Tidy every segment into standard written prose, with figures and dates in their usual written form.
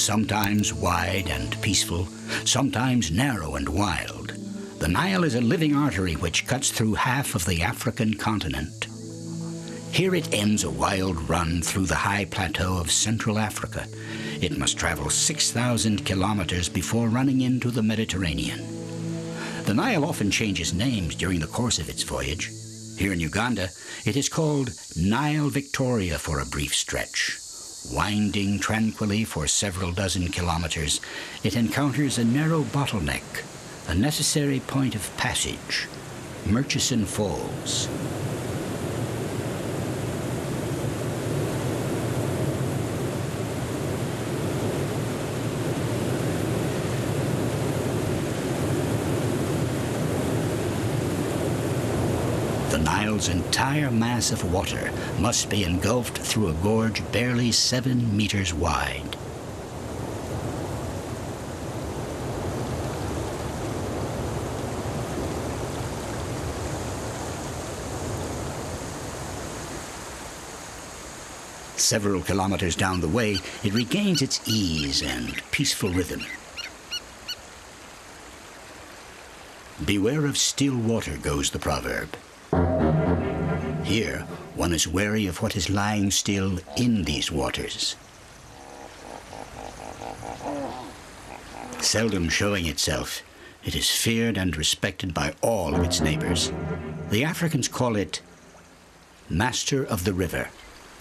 Sometimes wide and peaceful, sometimes narrow and wild, the Nile is a living artery which cuts through half of the African continent. Here it ends a wild run through the high plateau of Central Africa. It must travel 6,000 kilometers before running into the Mediterranean. The Nile often changes names during the course of its voyage. Here in Uganda, it is called Nile Victoria for a brief stretch. Winding tranquilly for several dozen kilometers, it encounters a narrow bottleneck, a necessary point of passage, Murchison Falls. The Nile's entire mass of water must be engulfed through a gorge barely 7 meters wide. Several kilometers down the way, it regains its ease and peaceful rhythm. Beware of still water, goes the proverb. Here, one is wary of what is lying still in these waters. Seldom showing itself, it is feared and respected by all of its neighbors. The Africans call it Master of the River.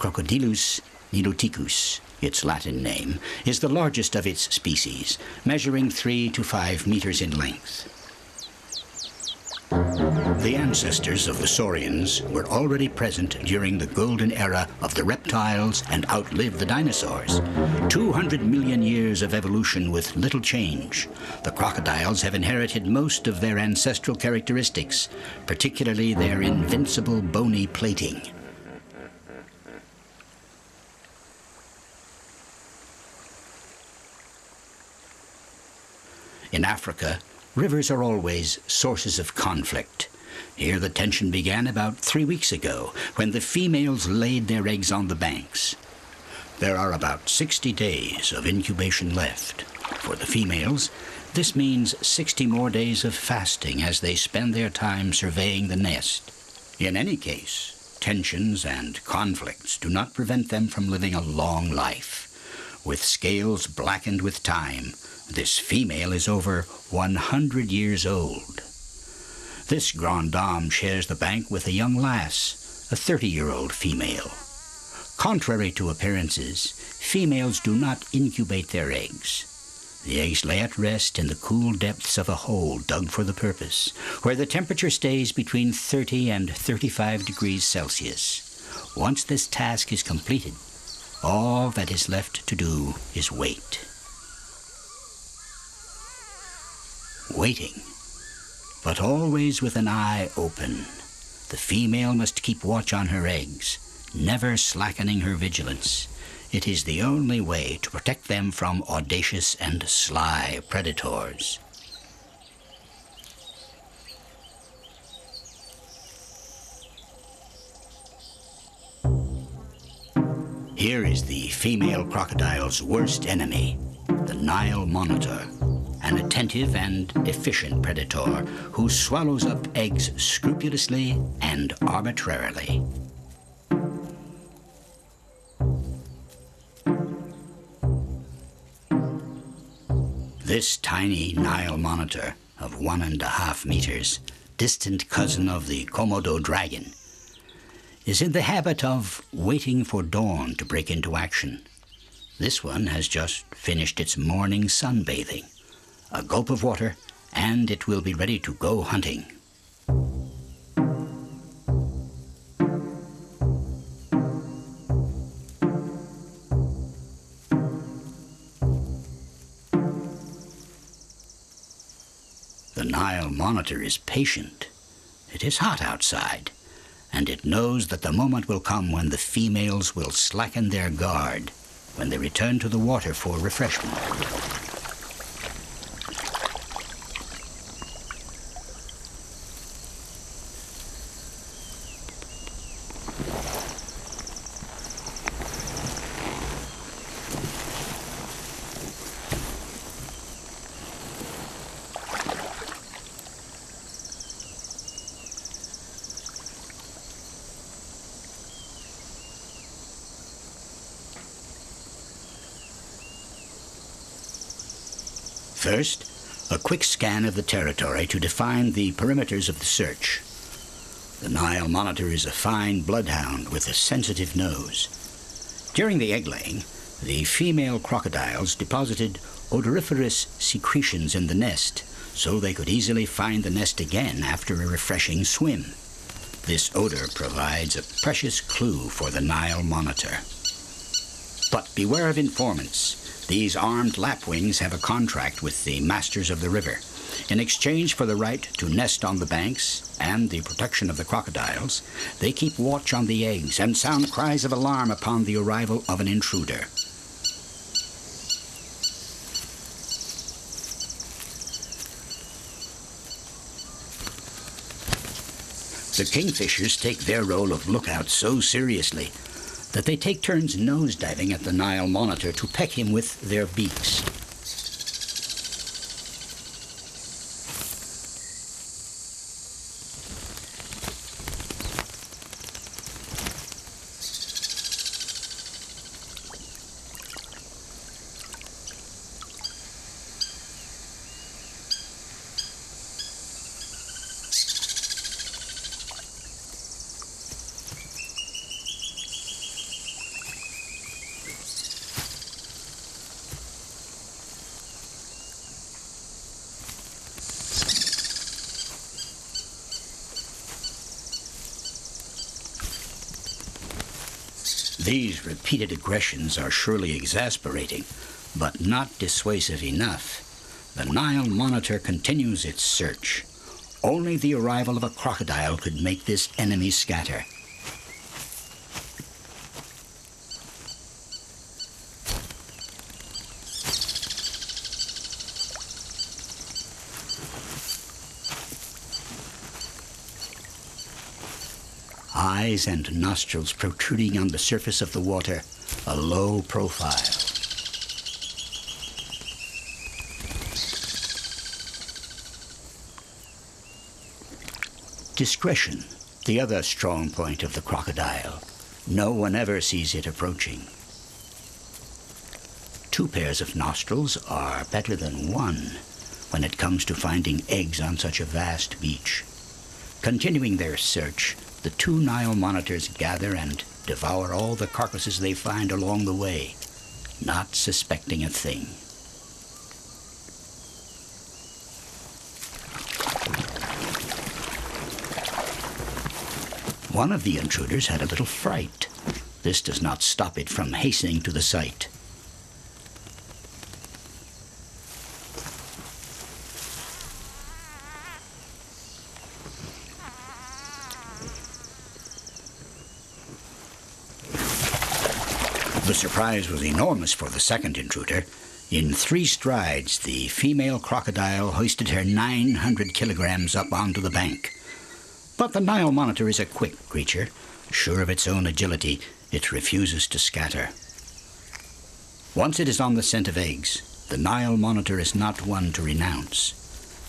Crocodilus niloticus, its Latin name, is the largest of its species, measuring 3 to 5 meters in length. The ancestors of the saurians were already present during the golden era of the reptiles and outlived the dinosaurs. 200 million years of evolution with little change. The crocodiles have inherited most of their ancestral characteristics, particularly their invincible bony plating. In Africa, rivers are always sources of conflict. Here the tension began about 3 weeks ago, when the females laid their eggs on the banks. There are about 60 days of incubation left. For the females, this means 60 more days of fasting as they spend their time surveying the nest. In any case, tensions and conflicts do not prevent them from living a long life. With scales blackened with time, this female is over 100 years old. This grande dame shares the bank with a young lass, a 30-year-old female. Contrary to appearances, females do not incubate their eggs. The eggs lay at rest in the cool depths of a hole dug for the purpose, where the temperature stays between 30 and 35 degrees Celsius. Once this task is completed, all that is left to do is wait. Waiting, but always with an eye open. The female must keep watch on her eggs, never slackening her vigilance. It is the only way to protect them from audacious and sly predators. Here is the female crocodile's worst enemy, the Nile monitor, an attentive and efficient predator who swallows up eggs scrupulously and arbitrarily. This tiny Nile monitor of 1.5 meters, distant cousin of the Komodo dragon, is in the habit of waiting for dawn to break into action. This one has just finished its morning sunbathing. A gulp of water, and it will be ready to go hunting. The Nile monitor is patient. It is hot outside, and it knows that the moment will come when the females will slacken their guard, when they return to the water for refreshment. First, a quick scan of the territory to define the perimeters of the search. The Nile monitor is a fine bloodhound with a sensitive nose. During the egg-laying, the female crocodiles deposited odoriferous secretions in the nest so they could easily find the nest again after a refreshing swim. This odor provides a precious clue for the Nile monitor. But beware of informants. These armed lapwings have a contract with the masters of the river. In exchange for the right to nest on the banks and the protection of the crocodiles, they keep watch on the eggs and sound cries of alarm upon the arrival of an intruder. The kingfishers take their role of lookout so seriously that they take turns nosediving at the Nile monitor to peck him with their beaks. These repeated aggressions are surely exasperating, but not dissuasive enough. The Nile monitor continues its search. Only the arrival of a crocodile could make this enemy scatter. Eyes and nostrils protruding on the surface of the water, a low profile. Discretion, the other strong point of the crocodile. No one ever sees it approaching. 2 pairs of nostrils are better than 1 when it comes to finding eggs on such a vast beach. Continuing their search, the 2 Nile monitors gather and devour all the carcasses they find along the way, not suspecting a thing. One of the intruders had a little fright. This does not stop it from hastening to the site. The surprise was enormous for the second intruder. In 3 strides, the female crocodile hoisted her 900 kilograms up onto the bank. But the Nile monitor is a quick creature. Sure of its own agility, it refuses to scatter. Once it is on the scent of eggs, the Nile monitor is not one to renounce.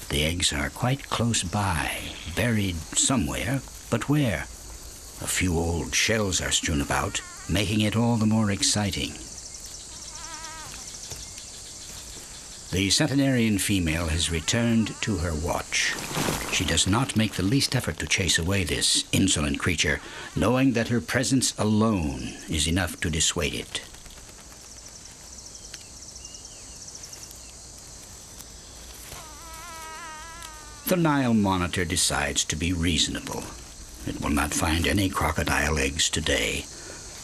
The eggs are quite close by, buried somewhere, but where? A few old shells are strewn about, making it all the more exciting. The centenarian female has returned to her watch. She does not make the least effort to chase away this insolent creature, knowing that her presence alone is enough to dissuade it. The Nile monitor decides to be reasonable. It will not find any crocodile eggs today.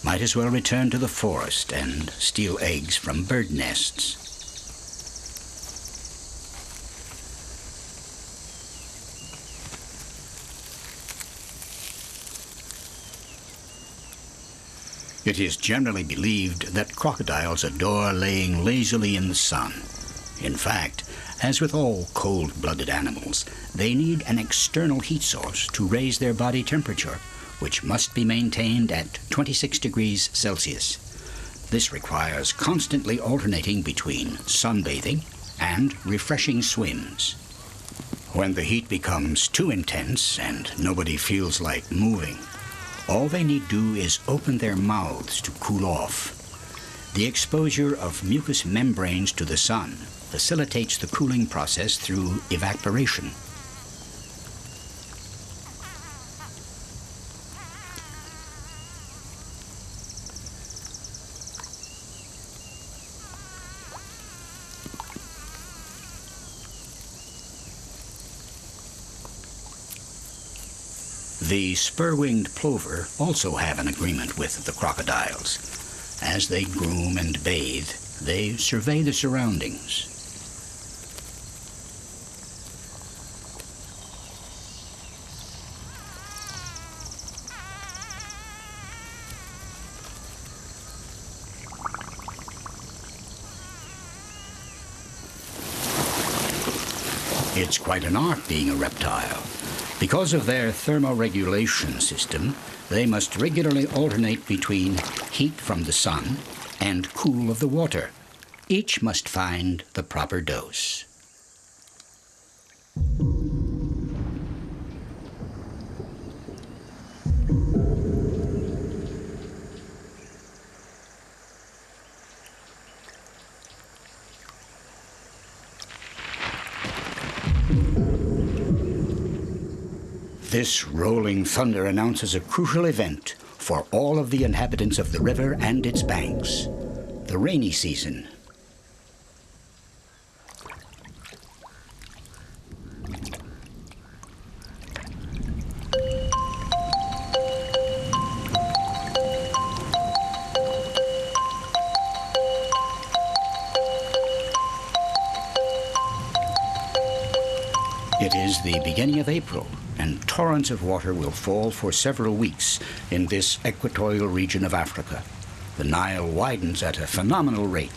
Might as well return to the forest and steal eggs from bird nests. It is generally believed that crocodiles adore laying lazily in the sun. In fact, as with all cold-blooded animals, they need an external heat source to raise their body temperature, which must be maintained at 26 degrees Celsius. This requires constantly alternating between sunbathing and refreshing swims. When the heat becomes too intense and nobody feels like moving, all they need do is open their mouths to cool off. The exposure of mucous membranes to the sun facilitates the cooling process through evaporation. The spur-winged plover also have an agreement with the crocodiles. As they groom and bathe, they survey the surroundings. It's quite an art being a reptile. Because of their thermoregulation system, they must regularly alternate between heat from the sun and cool of the water. Each must find the proper dose. This rolling thunder announces a crucial event for all of the inhabitants of the river and its banks, the rainy season. It is the beginning of April, and torrents of water will fall for several weeks in this equatorial region of Africa. The Nile widens at a phenomenal rate.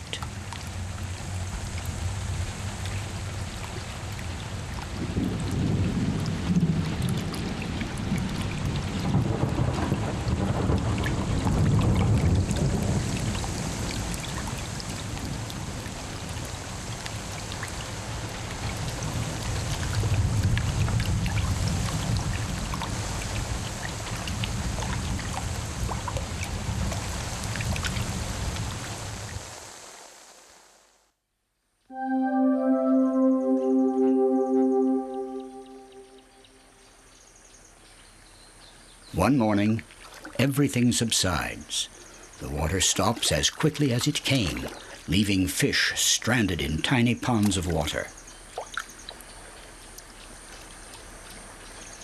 One morning, everything subsides. The water stops as quickly as it came, leaving fish stranded in tiny ponds of water.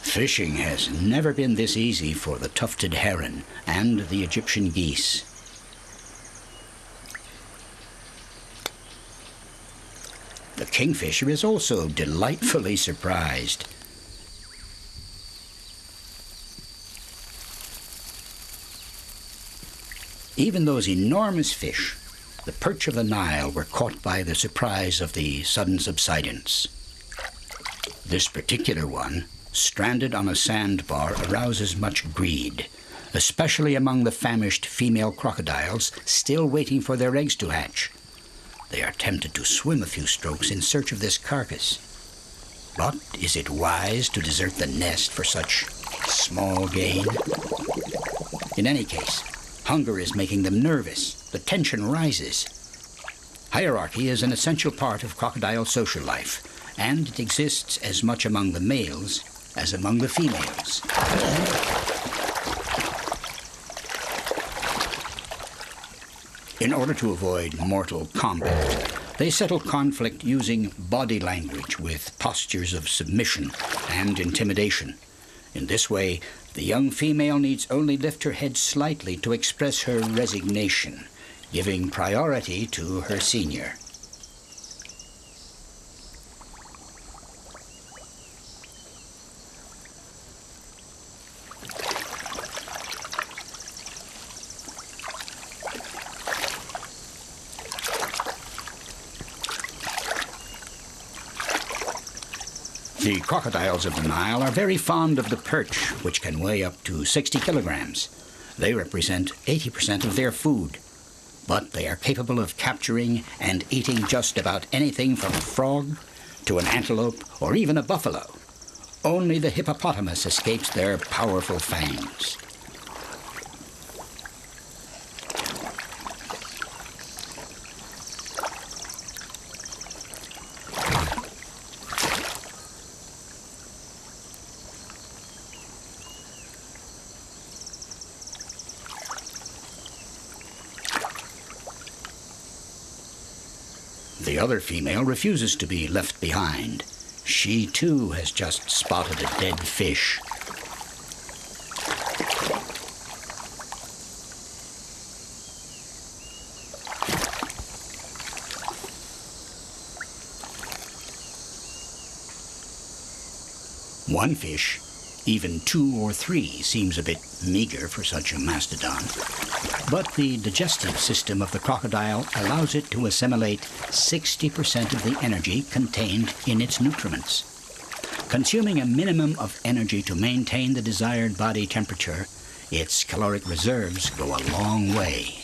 Fishing has never been this easy for the tufted heron and the Egyptian geese. The kingfisher is also delightfully surprised. Even those enormous fish, the perch of the Nile, were caught by the surprise of the sudden subsidence. This particular one, stranded on a sandbar, arouses much greed, especially among the famished female crocodiles still waiting for their eggs to hatch. They are tempted to swim a few strokes in search of this carcass. But is it wise to desert the nest for such small gain? In any case, hunger is making them nervous. The tension rises. Hierarchy is an essential part of crocodile social life, and it exists as much among the males as among the females. In order to avoid mortal combat, they settle conflict using body language with postures of submission and intimidation. In this way, the young female needs only lift her head slightly to express her resignation, giving priority to her senior. The crocodiles of the Nile are very fond of the perch, which can weigh up to 60 kilograms. They represent 80% of their food, but they are capable of capturing and eating just about anything from a frog to an antelope or even a buffalo. Only the hippopotamus escapes their powerful fangs. The other female refuses to be left behind. She too has just spotted a dead fish. One fish, even 2 or 3, seems a bit meager for such a mastodon. But the digestive system of the crocodile allows it to assimilate 60% of the energy contained in its nutriments. Consuming a minimum of energy to maintain the desired body temperature, its caloric reserves go a long way.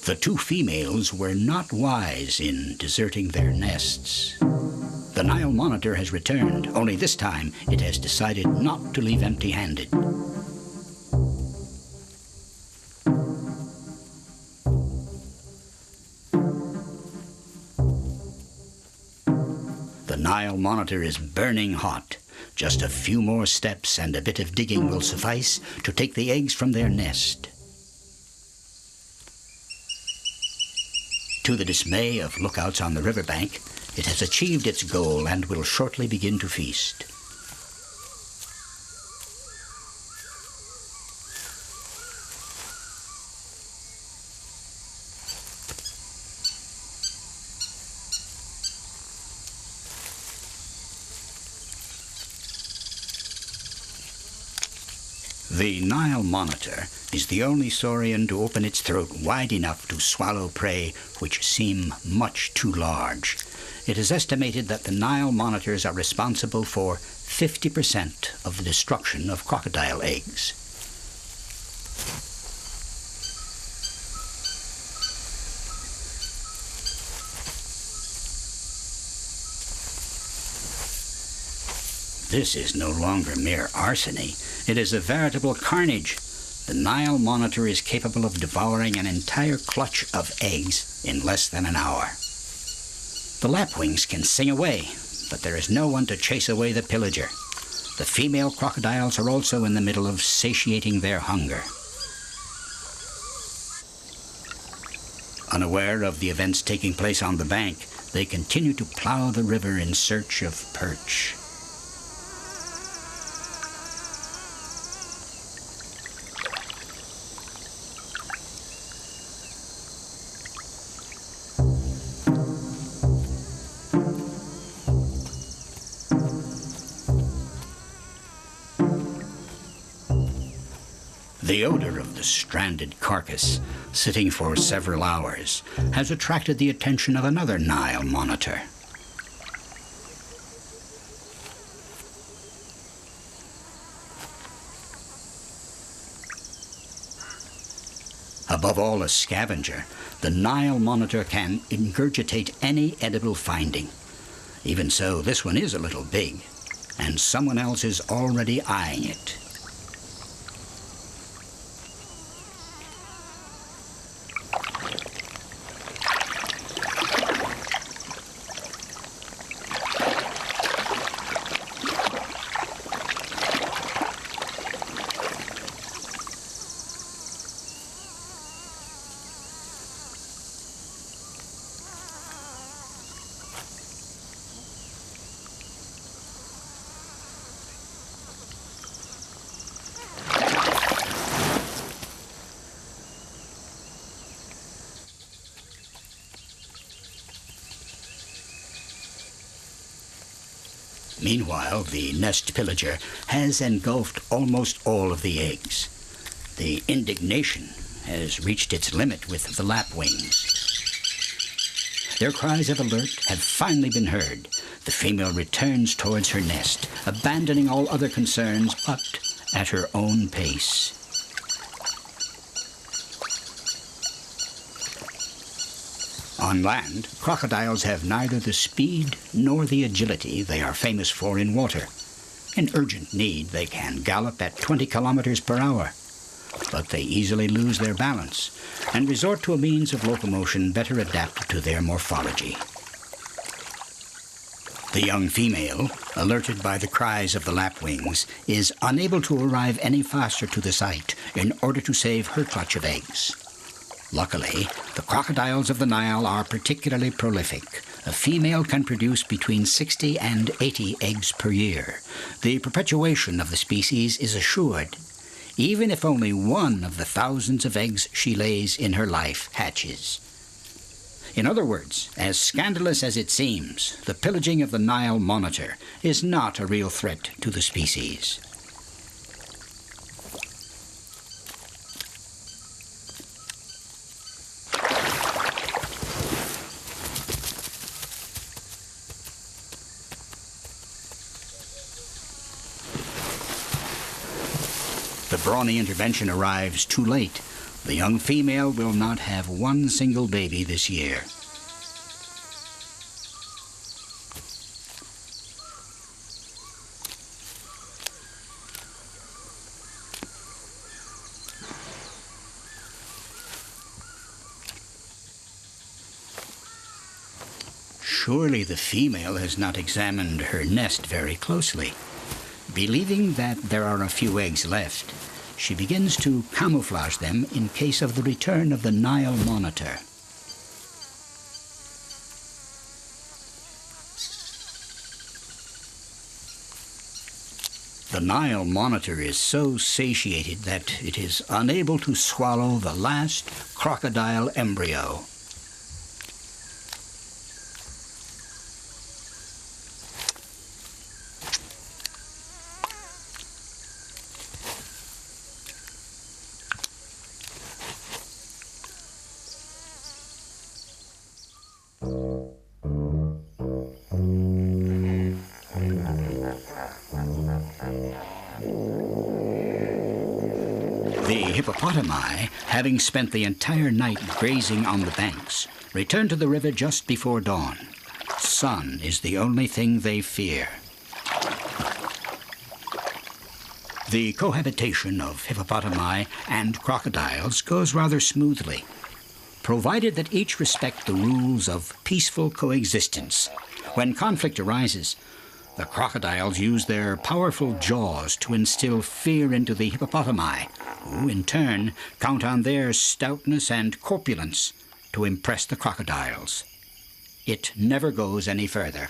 The 2 females were not wise in deserting their nests. The Nile monitor has returned, only this time it has decided not to leave empty-handed. The Nile monitor is burning hot. Just a few more steps and a bit of digging will suffice to take the eggs from their nest. To the dismay of lookouts on the riverbank, it has achieved its goal and will shortly begin to feast. The Nile monitor is the only saurian to open its throat wide enough to swallow prey which seem much too large. It is estimated that the Nile monitors are responsible for 50% of the destruction of crocodile eggs. This is no longer mere arsony. It is a veritable carnage. The Nile monitor is capable of devouring an entire clutch of eggs in less than an hour. The lapwings can sing away, but there is no one to chase away the pillager. The female crocodiles are also in the middle of satiating their hunger. Unaware of the events taking place on the bank, they continue to plow the river in search of perch. The odor of the stranded carcass, sitting for several hours, has attracted the attention of another Nile monitor. Above all a scavenger, the Nile monitor can ingurgitate any edible finding. Even so, this one is a little big, and someone else is already eyeing it. Meanwhile, the nest pillager has engulfed almost all of the eggs. The indignation has reached its limit with the lapwings. Their cries of alert have finally been heard. The female returns towards her nest, abandoning all other concerns, but at her own pace. On land, crocodiles have neither the speed nor the agility they are famous for in water. In urgent need, they can gallop at 20 kilometers per hour. But they easily lose their balance and resort to a means of locomotion better adapted to their morphology. The young female, alerted by the cries of the lapwings, is unable to arrive any faster to the site in order to save her clutch of eggs. Luckily, the crocodiles of the Nile are particularly prolific. A female can produce between 60 and 80 eggs per year. The perpetuation of the species is assured, even if only one of the thousands of eggs she lays in her life hatches. In other words, as scandalous as it seems, the pillaging of the Nile monitor is not a real threat to the species. The brawny intervention arrives too late. The young female will not have one single baby this year. Surely the female has not examined her nest very closely. Believing that there are a few eggs left, she begins to camouflage them in case of the return of the Nile monitor. The Nile monitor is so satiated that it is unable to swallow the last crocodile embryo. The hippopotami, having spent the entire night grazing on the banks, return to the river just before dawn. Sun is the only thing they fear. The cohabitation of hippopotami and crocodiles goes rather smoothly, provided that each respect the rules of peaceful coexistence. When conflict arises, the crocodiles use their powerful jaws to instill fear into the hippopotami, who in turn count on their stoutness and corpulence to impress the crocodiles. It never goes any further.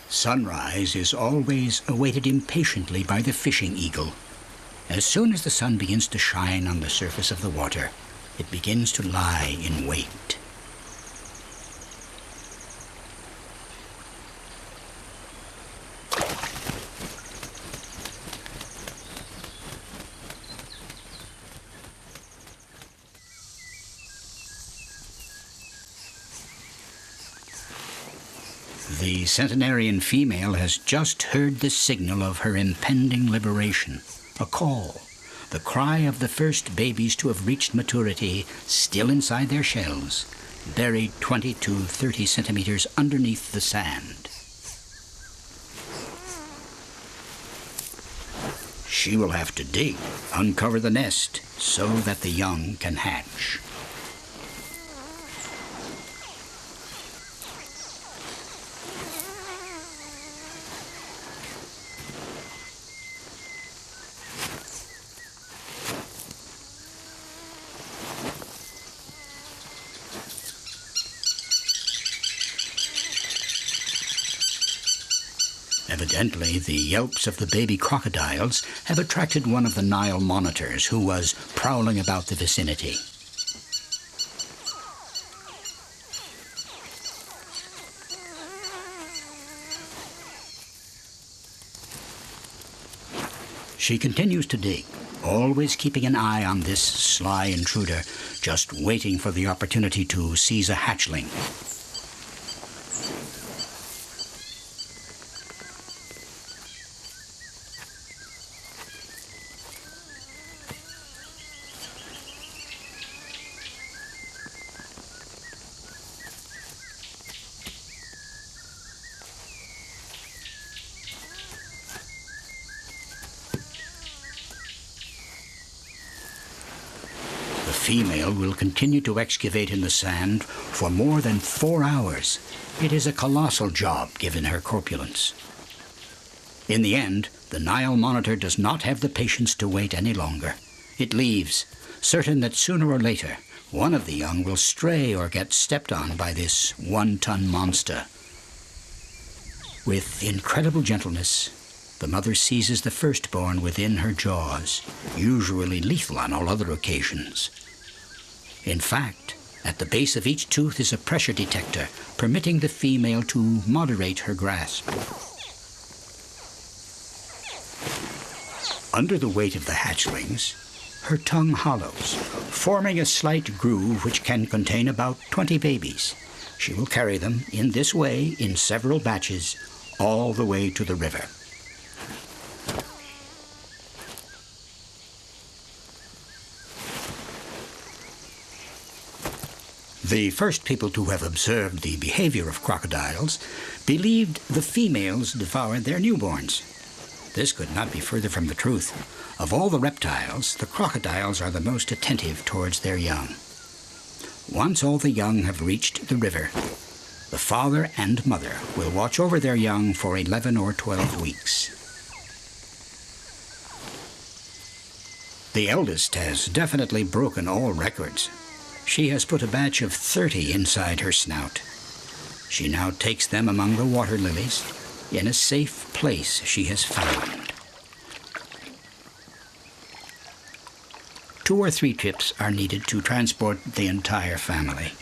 Sunrise is always awaited impatiently by the fishing eagle. As soon as the sun begins to shine on the surface of the water, it begins to lie in wait. The centenarian female has just heard the signal of her impending liberation, a call, the cry of the first babies to have reached maturity, still inside their shells, buried 20 to 30 centimeters underneath the sand. She will have to dig, uncover the nest, so that the young can hatch. Evidently, the yelps of the baby crocodiles have attracted one of the Nile monitors who was prowling about the vicinity. She continues to dig, always keeping an eye on this sly intruder, just waiting for the opportunity to seize a hatchling. female will continue to excavate in the sand for more than 4 hours. It is a colossal job given her corpulence. In the end, the Nile monitor does not have the patience to wait any longer. It leaves, certain that sooner or later, one of the young will stray or get stepped on by this 1-ton monster. With incredible gentleness, the mother seizes the firstborn within her jaws, usually lethal on all other occasions. In fact, at the base of each tooth is a pressure detector, permitting the female to moderate her grasp. Under the weight of the hatchlings, her tongue hollows, forming a slight groove which can contain about 20 babies. She will carry them in this way in several batches all the way to the river. The first people to have observed the behavior of crocodiles believed the females devoured their newborns. This could not be further from the truth. Of all the reptiles, the crocodiles are the most attentive towards their young. Once all the young have reached the river, the father and mother will watch over their young for 11 or 12 weeks. The eldest has definitely broken all records. She has put a batch of 30 inside her snout. She now takes them among the water lilies in a safe place she has found. 2 or 3 trips are needed to transport the entire family.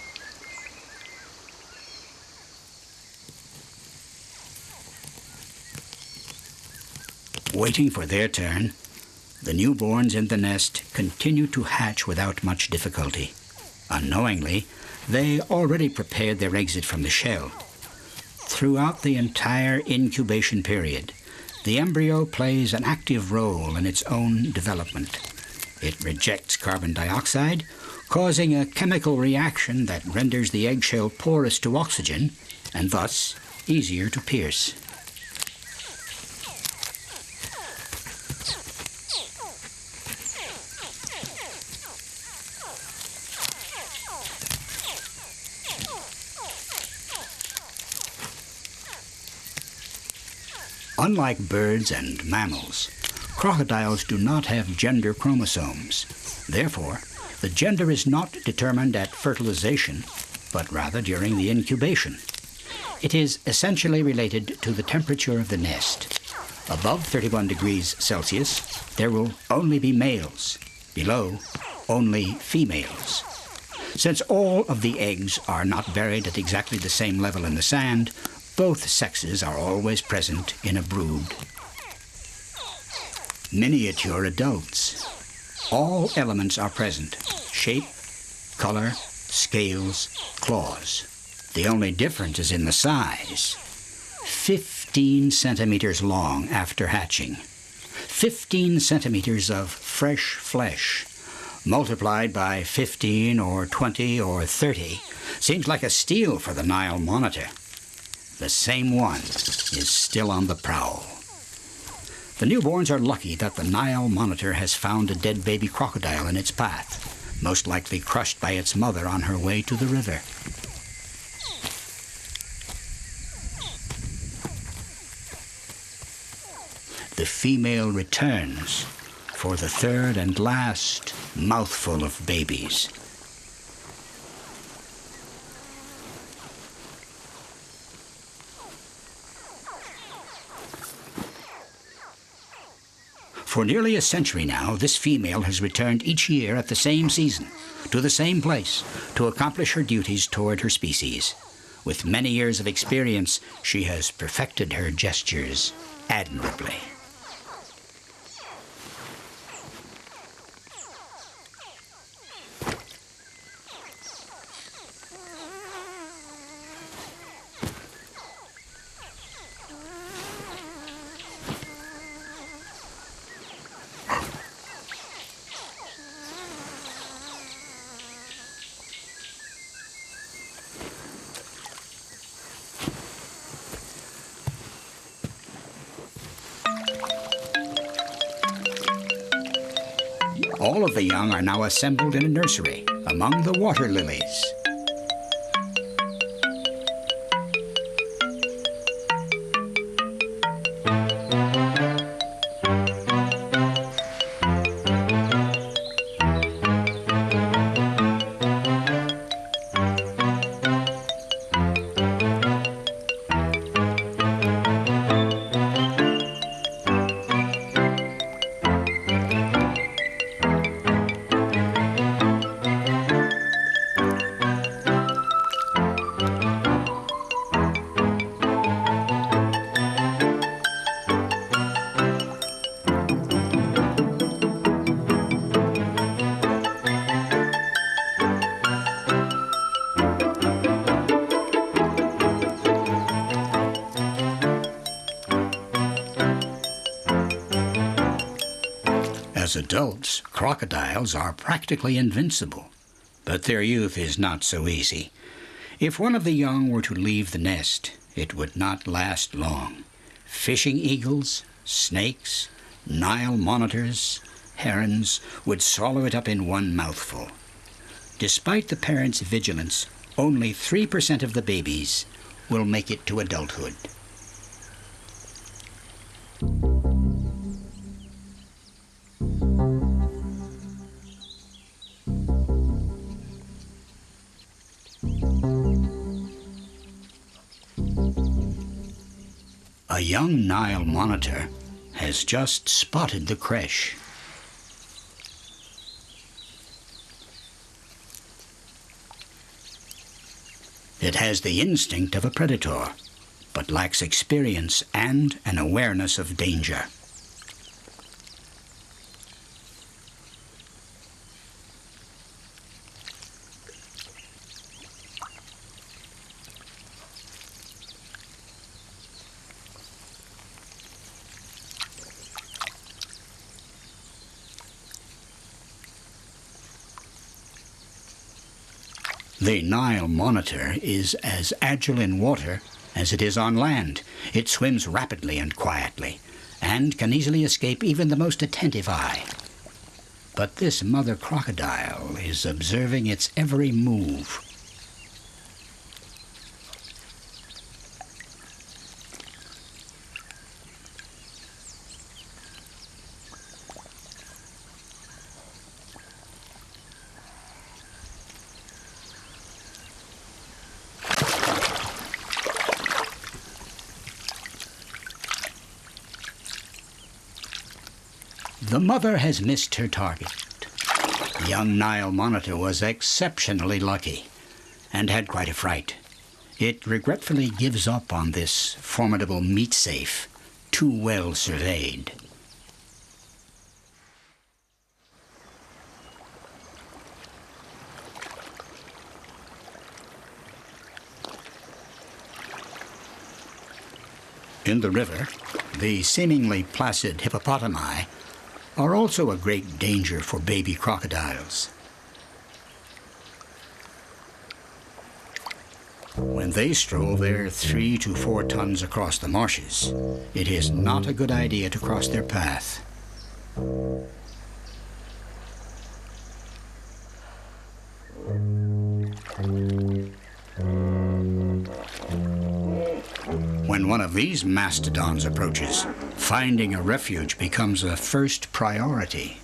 Waiting for their turn, the newborns in the nest continue to hatch without much difficulty. Unknowingly, they already prepared their exit from the shell. Throughout the entire incubation period, the embryo plays an active role in its own development. It rejects carbon dioxide, causing a chemical reaction that renders the eggshell porous to oxygen and thus easier to pierce. Unlike birds and mammals, crocodiles do not have gender chromosomes. Therefore, the gender is not determined at fertilization, but rather during the incubation. It is essentially related to the temperature of the nest. Above 31 degrees Celsius, there will only be males. Below, only females. Since all of the eggs are not buried at exactly the same level in the sand, both sexes are always present in a brood. Miniature adults. All elements are present: shape, color, scales, claws. The only difference is in the size. 15 centimeters long after hatching. 15 centimeters of fresh flesh, multiplied by 15 or 20 or 30, seems like a steal for the Nile monitor. The same one is still on the prowl. The newborns are lucky that the Nile monitor has found a dead baby crocodile in its path, most likely crushed by its mother on her way to the river. The female returns for the third and last mouthful of babies. For nearly a century now, this female has returned each year at the same season, to the same place, to accomplish her duties toward her species. With many years of experience, she has perfected her gestures admirably. All of the young are now assembled in a nursery among the water lilies. As adults, crocodiles are practically invincible, but their youth is not so easy. If one of the young were to leave the nest, it would not last long. Fishing eagles, snakes, Nile monitors, herons would swallow it up in one mouthful. Despite the parents' vigilance, only 3% of the babies will make it to adulthood. A young Nile monitor has just spotted the creche. It has the instinct of a predator, but lacks experience and an awareness of danger. The Nile monitor is as agile in water as it is on land. It swims rapidly and quietly, and can easily escape even the most attentive eye. But this mother crocodile is observing its every move. The mother has missed her target. The young Nile monitor was exceptionally lucky and had quite a fright. It regretfully gives up on this formidable meat safe, too well surveyed. In the river, the seemingly placid hippopotami are also a great danger for baby crocodiles. When they stroll their 3 to 4 tons across the marshes, it is not a good idea to cross their path. When one of these mastodons approaches, finding a refuge becomes a first priority.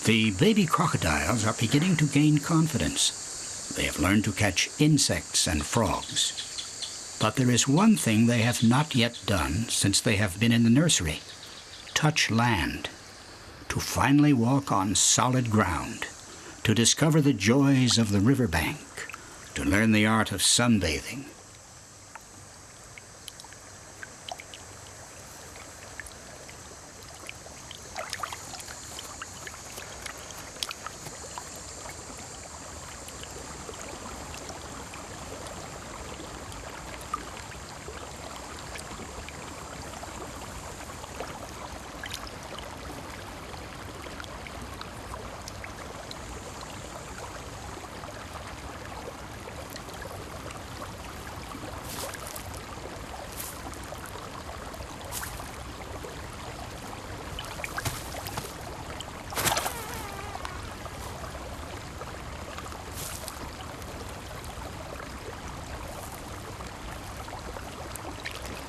The baby crocodiles are beginning to gain confidence. They have learned to catch insects and frogs. But there is one thing they have not yet done since they have been in the nursery: touch land, to finally walk on solid ground, to discover the joys of the riverbank, to learn the art of sunbathing.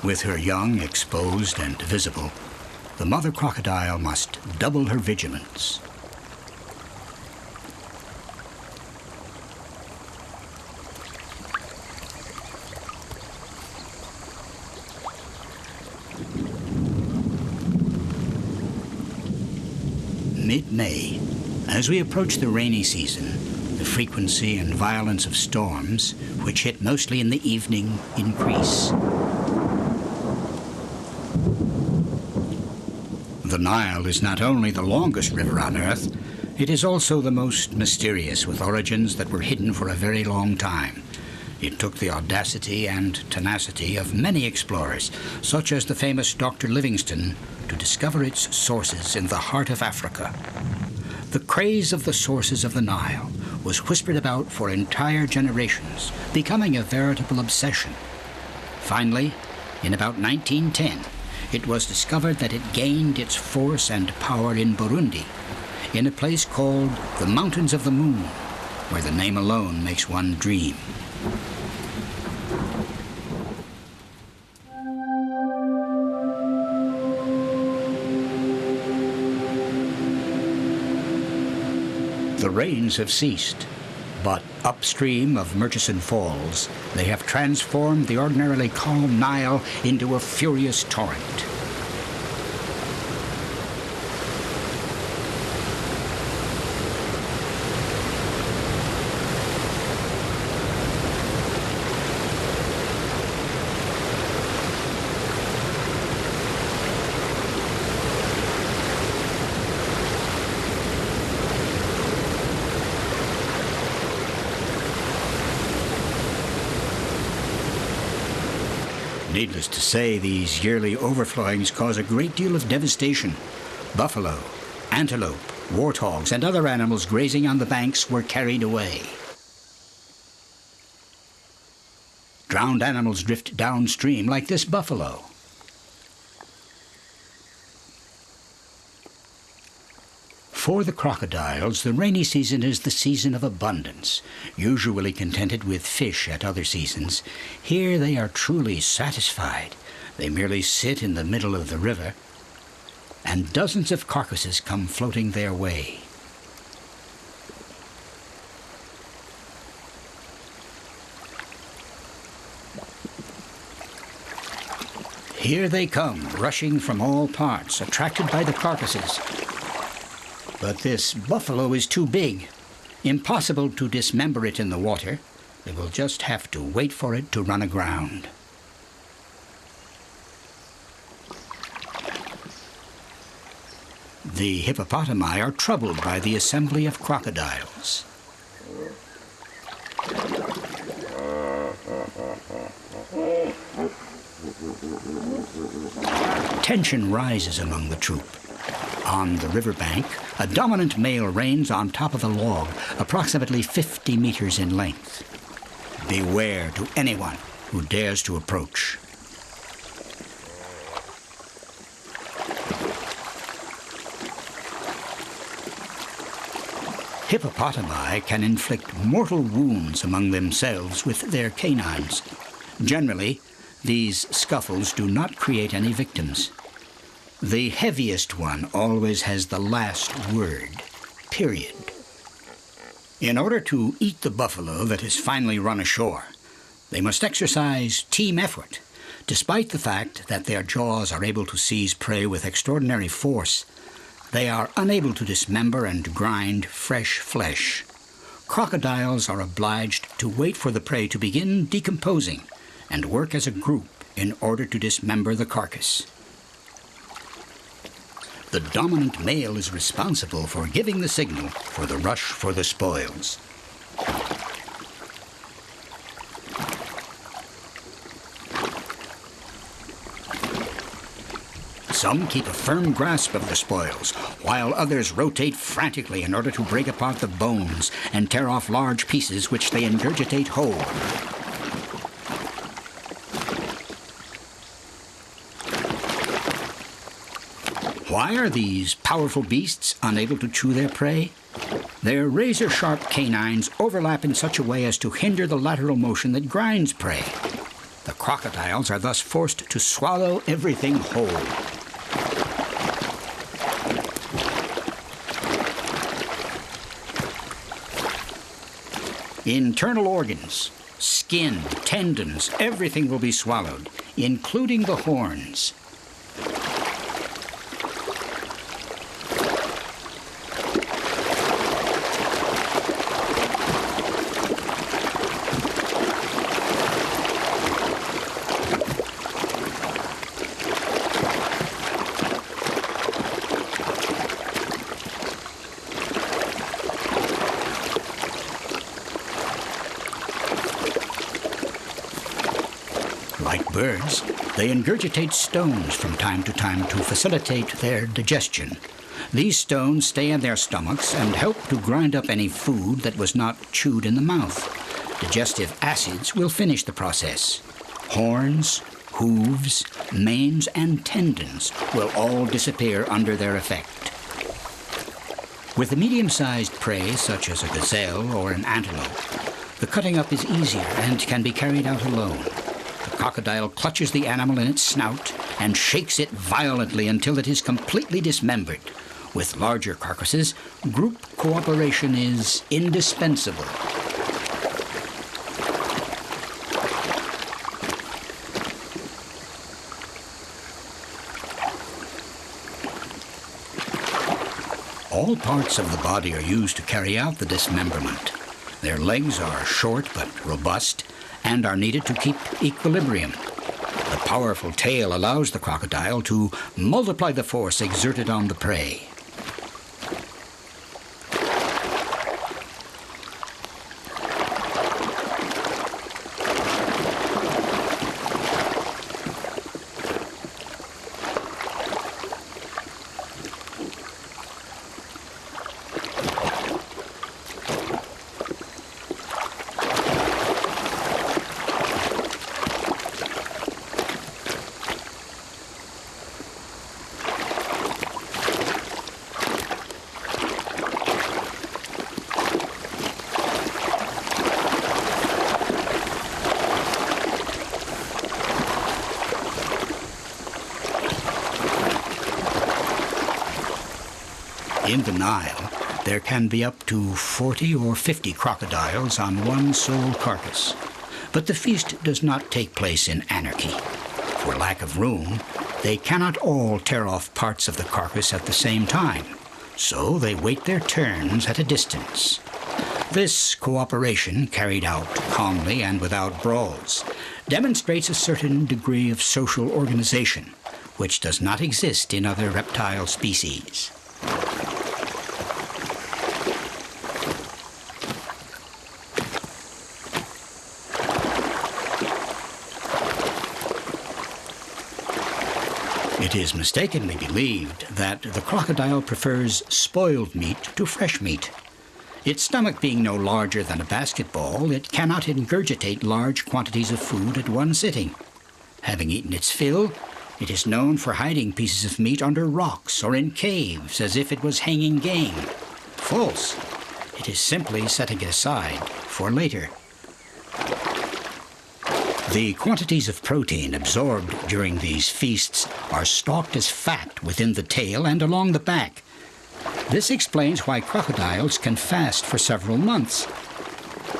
With her young exposed and visible, the mother crocodile must double her vigilance. Mid-May, as we approach the rainy season, the frequency and violence of storms, which hit mostly in the evening, increase. The Nile is not only the longest river on Earth, it is also the most mysterious, with origins that were hidden for a very long time. It took the audacity and tenacity of many explorers, such as the famous Dr. Livingstone, to discover its sources in the heart of Africa. The craze of the sources of the Nile was whispered about for entire generations, becoming a veritable obsession. Finally, in about 1910, it was discovered that it gained its force and power in Burundi, in a place called the Mountains of the Moon, where the name alone makes one dream. The rains have ceased, but upstream of Murchison Falls, they have transformed the ordinarily calm Nile into a furious torrent. Needless to say, these yearly overflowings cause a great deal of devastation. Buffalo, antelope, warthogs, and other animals grazing on the banks were carried away. Drowned animals drift downstream, like this buffalo. For the crocodiles, the rainy season is the season of abundance. Usually contented with fish at other seasons, here they are truly satisfied. They merely sit in the middle of the river, and dozens of carcasses come floating their way. Here they come, rushing from all parts, attracted by the carcasses. But this buffalo is too big. Impossible to dismember it in the water. They will just have to wait for it to run aground. The hippopotami are troubled by the assembly of crocodiles. Tension rises among the troop. On the riverbank, a dominant male reigns on top of a log, approximately 50 meters in length. Beware to anyone who dares to approach. Hippopotami can inflict mortal wounds among themselves with their canines. Generally, these scuffles do not create any victims. The heaviest one always has the last word, period. In order to eat the buffalo that has finally run ashore, They must exercise team effort. Despite the fact that their jaws are able to seize prey with extraordinary force, they are unable to dismember and grind fresh flesh. Crocodiles are obliged to wait for the prey to begin decomposing and work as a group in order to dismember the carcass. The dominant male is responsible for giving the signal for the rush for the spoils. Some keep a firm grasp of the spoils, while others rotate frantically in order to break apart the bones and tear off large pieces which they ingurgitate whole. Why are these powerful beasts unable to chew their prey? Their razor-sharp canines overlap in such a way as to hinder the lateral motion that grinds prey. The crocodiles are thus forced to swallow everything whole. Internal organs, skin, tendons, everything will be swallowed, including the horns. Like birds, they ingurgitate stones from time to time to facilitate their digestion. These stones stay in their stomachs and help to grind up any food that was not chewed in the mouth. Digestive acids will finish the process. Horns, hooves, manes, and tendons will all disappear under their effect. With a medium-sized prey, such as a gazelle or an antelope, the cutting up is easier and can be carried out alone. The crocodile clutches the animal in its snout and shakes it violently until it is completely dismembered. With larger carcasses, group cooperation is indispensable. All parts of the body are used to carry out the dismemberment. Their legs are short but robust and are needed to keep equilibrium. The powerful tail allows the crocodile to multiply the force exerted on the prey. In the Nile, there can be up to 40 or 50 crocodiles on one sole carcass. But the feast does not take place in anarchy. For lack of room, they cannot all tear off parts of the carcass at the same time, so they wait their turns at a distance. This cooperation, carried out calmly and without brawls, demonstrates a certain degree of social organization, which does not exist in other reptile species. It is mistakenly believed that the crocodile prefers spoiled meat to fresh meat. Its stomach being no larger than a basketball, it cannot ingurgitate large quantities of food at one sitting. Having eaten its fill, it is known for hiding pieces of meat under rocks or in caves as if it was hanging game. False. It is simply setting it aside for later. The quantities of protein absorbed during these feasts are stocked as fat within the tail and along the back. This explains why crocodiles can fast for several months.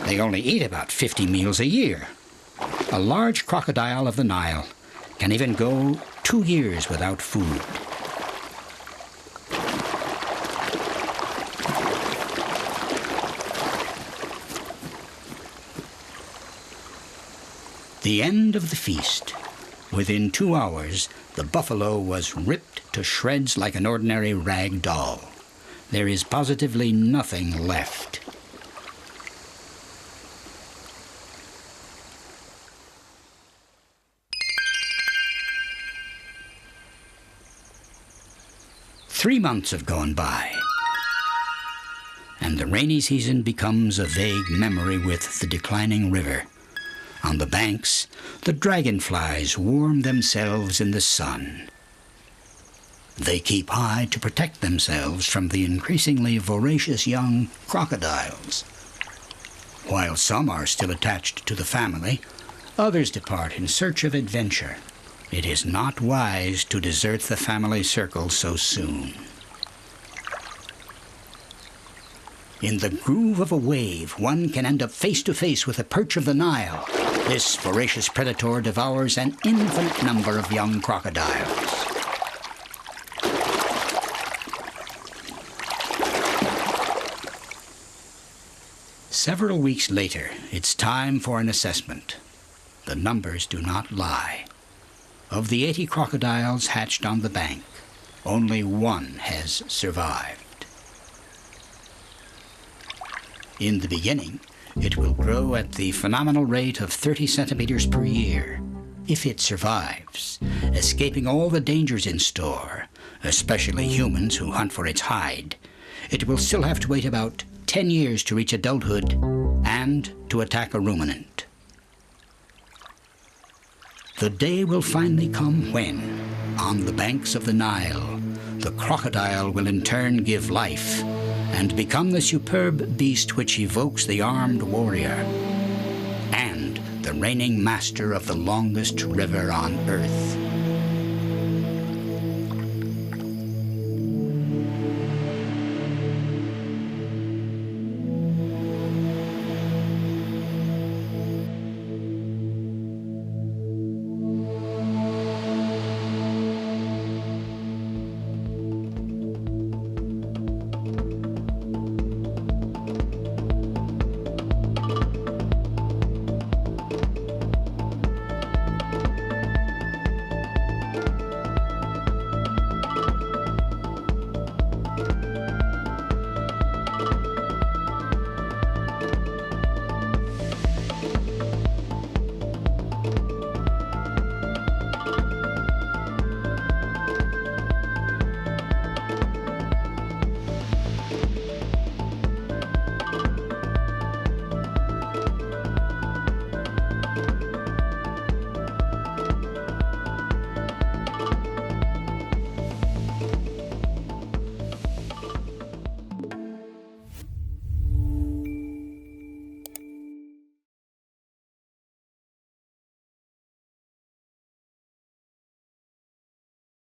They only eat about 50 meals a year. A large crocodile of the Nile can even go 2 years without food. The end of the feast. Within 2 hours, the buffalo was ripped to shreds like an ordinary rag doll. There is positively nothing left. Three months have gone by, and the rainy season becomes a vague memory with the declining river. On the banks, the dragonflies warm themselves in the sun. They keep high to protect themselves from the increasingly voracious young crocodiles. While some are still attached to the family, others depart in search of adventure. It is not wise to desert the family circle so soon. In the groove of a wave, one can end up face to face with a perch of the Nile. This voracious predator devours an infinite number of young crocodiles. Several weeks later, it's time for an assessment. The numbers do not lie. Of the 80 crocodiles hatched on the bank, only one has survived. In the beginning, it will grow at the phenomenal rate of 30 centimeters per year. If it survives, escaping all the dangers in store, especially humans who hunt for its hide, it will still have to wait about 10 years to reach adulthood and to attack a ruminant. The day will finally come when, on the banks of the Nile, the crocodile will in turn give life and become the superb beast which evokes the armed warrior and the reigning master of the longest river on earth.